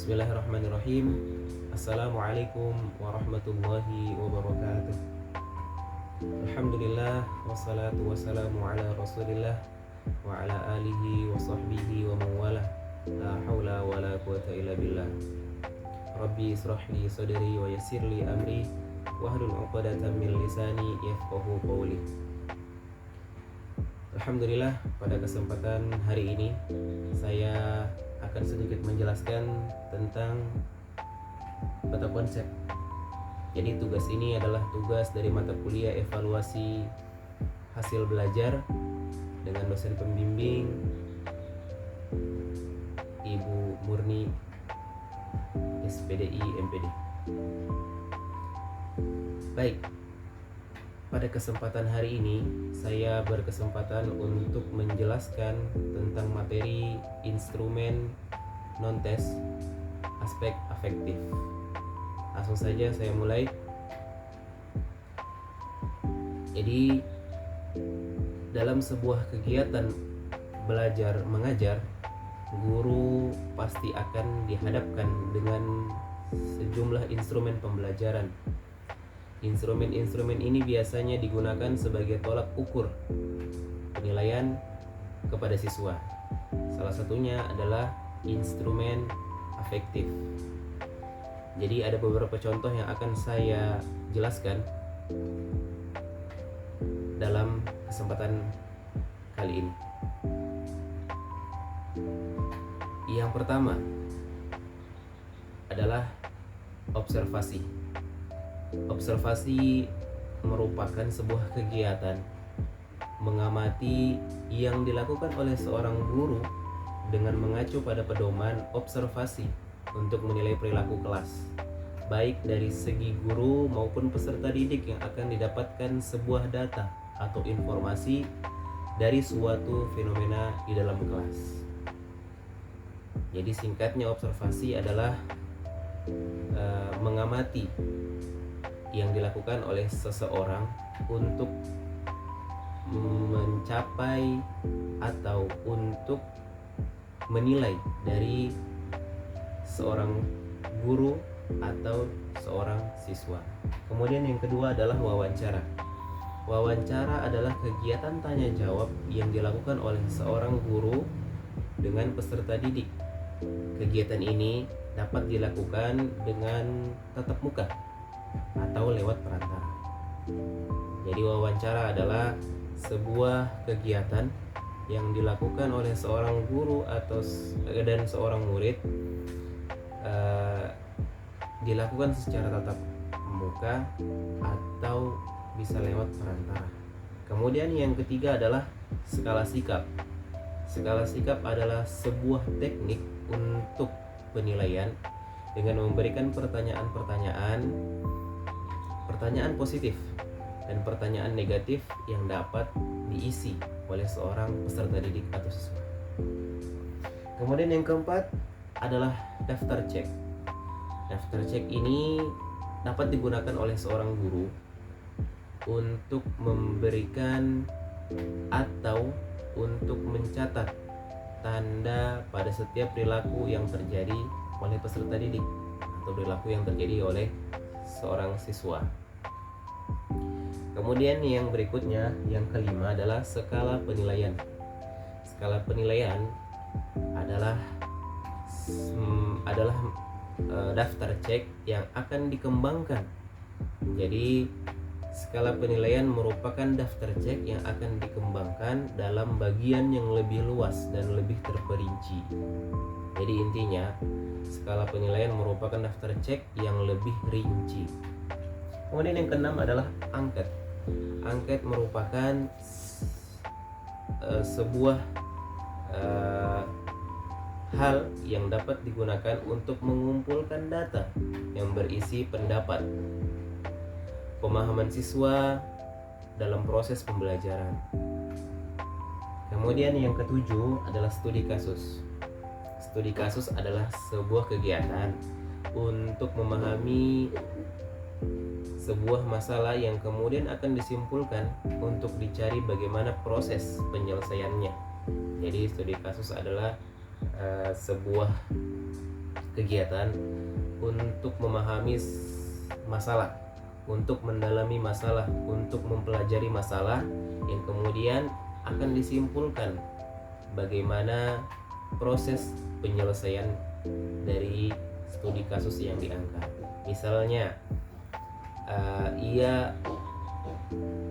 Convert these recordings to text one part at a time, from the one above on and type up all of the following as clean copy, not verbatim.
Bismillahirrahmanirrahim. Assalamualaikum warahmatullahi wabarakatuh. Alhamdulillah, wassalatu wassalamu ala rasulillah wa ala alihi wa sahbihi wa mawalah. La hawla wa la quwata illa billah. Rabbi israh li sadri wa yassir li amri wahlul 'uqdatam min lisani yafqahu qawli. Alhamdulillah, pada kesempatan hari ini saya akan sedikit menjelaskan tentang mata konsep. Jadi tugas ini adalah tugas dari mata kuliah evaluasi hasil belajar dengan dosen pembimbing Ibu Murni SPDI MPD. Baik, pada kesempatan hari ini saya berkesempatan untuk menjelaskan tentang materi instrumen non-tes aspek afektif. Langsung saja saya mulai. Jadi dalam sebuah kegiatan belajar mengajar, guru pasti akan dihadapkan dengan sejumlah instrumen pembelajaran. Instrumen-instrumen ini biasanya digunakan sebagai tolak ukur penilaian kepada siswa. Salah satunya adalah instrumen afektif. Jadi ada beberapa contoh yang akan saya jelaskan dalam kesempatan kali ini. Yang pertama adalah observasi. Observasi merupakan sebuah kegiatan mengamati yang dilakukan oleh seorang guru dengan mengacu pada pedoman observasi untuk menilai perilaku kelas, baik dari segi guru maupun peserta didik yang akan didapatkan sebuah data atau informasi dari suatu fenomena di dalam kelas. Jadi singkatnya, observasi adalah mengamati yang dilakukan oleh seseorang untuk mencapai atau untuk menilai dari seorang guru atau seorang siswa. Kemudian yang kedua adalah wawancara. Wawancara adalah kegiatan tanya jawab yang dilakukan oleh seorang guru dengan peserta didik. Kegiatan ini dapat dilakukan dengan tatap muka atau lewat perantara. Jadi wawancara adalah sebuah kegiatan yang dilakukan oleh seorang guru dan seorang murid, dilakukan secara tatap muka atau bisa lewat perantara. Kemudian yang ketiga adalah skala sikap. Skala sikap adalah sebuah teknik untuk penilaian dengan memberikan pertanyaan positif dan pertanyaan negatif yang dapat diisi oleh seorang peserta didik atau siswa. Kemudian yang keempat adalah daftar cek. Daftar cek ini dapat digunakan oleh seorang guru untuk memberikan atau untuk mencatat tanda pada setiap perilaku yang terjadi oleh peserta didik atau perilaku yang terjadi oleh seorang siswa. Kemudian yang berikutnya, yang kelima adalah skala penilaian. Skala penilaian adalah daftar cek yang akan dikembangkan. Jadi skala penilaian merupakan daftar cek yang akan dikembangkan dalam bagian yang lebih luas dan lebih terperinci. Jadi intinya, skala penilaian merupakan daftar cek yang lebih rinci. Kemudian yang keenam adalah angket. Angket merupakan sebuah hal yang dapat digunakan untuk mengumpulkan data yang berisi pendapat, pemahaman siswa dalam proses pembelajaran. Kemudian yang ketujuh adalah studi kasus. Studi kasus adalah sebuah kegiatan untuk memahami sebuah masalah yang kemudian akan disimpulkan untuk dicari bagaimana proses penyelesaiannya. Jadi studi kasus adalah sebuah kegiatan untuk memahami masalah, untuk mendalami masalah, untuk mempelajari masalah yang kemudian akan disimpulkan bagaimana proses penyelesaian dari studi kasus yang diangkat. Misalnya ia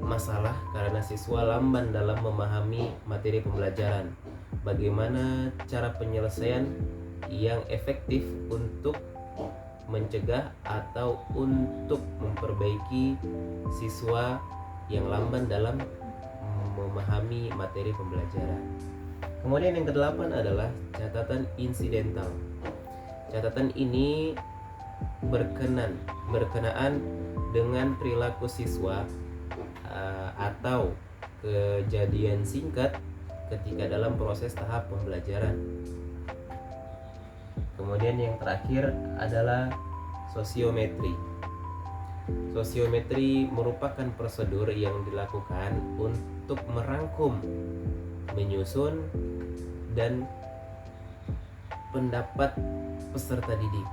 masalah karena siswa lamban dalam memahami materi pembelajaran. Bagaimana cara penyelesaian yang efektif untuk mencegah atau untuk memperbaiki siswa yang lamban dalam memahami materi pembelajaran. Kemudian yang kedelapan adalah catatan insidental. Catatan ini berkenaan dengan perilaku siswa atau kejadian singkat ketika dalam proses tahap pembelajaran. Kemudian yang terakhir adalah sosiometri. Sosiometri merupakan prosedur yang dilakukan untuk merangkum, menyusun, dan pendapat peserta didik.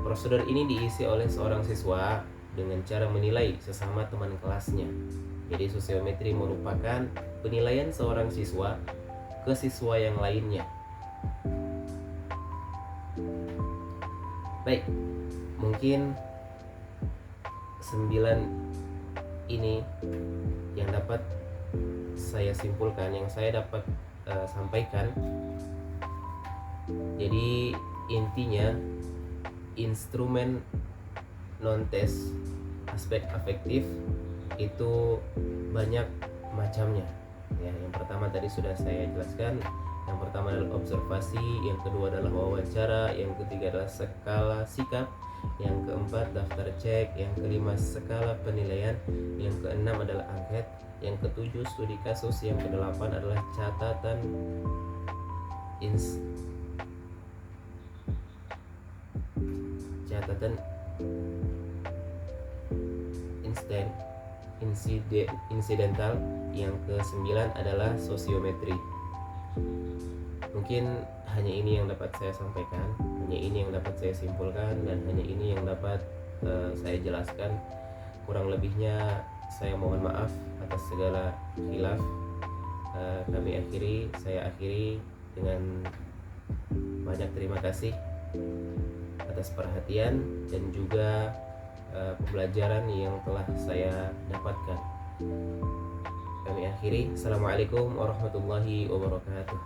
Prosedur ini diisi oleh seorang siswa dengan cara menilai sesama teman kelasnya. Jadi sosiometri merupakan penilaian seorang siswa ke siswa yang lainnya. Baik, mungkin 9 ini yang dapat saya simpulkan, yang saya dapat sampaikan. Jadi intinya, instrumen non-tes aspek afektif itu banyak macamnya. Ya, yang pertama tadi sudah saya jelaskan. Yang pertama adalah observasi, yang kedua adalah wawancara, yang ketiga adalah skala sikap, yang keempat daftar cek, yang kelima skala penilaian, yang keenam adalah angket, yang ketujuh studi kasus, yang kedelapan adalah catatan insidental, yang ke-9 adalah sosiometri. Mungkin hanya ini yang dapat saya sampaikan, hanya ini yang dapat saya simpulkan, dan hanya ini yang dapat saya jelaskan. Kurang lebihnya saya mohon maaf atas segala khilaf. Saya akhiri dengan banyak terima kasih atas perhatian dan juga pembelajaran yang telah saya dapatkan. Kami akhiri. Assalamualaikum warahmatullahi wabarakatuh.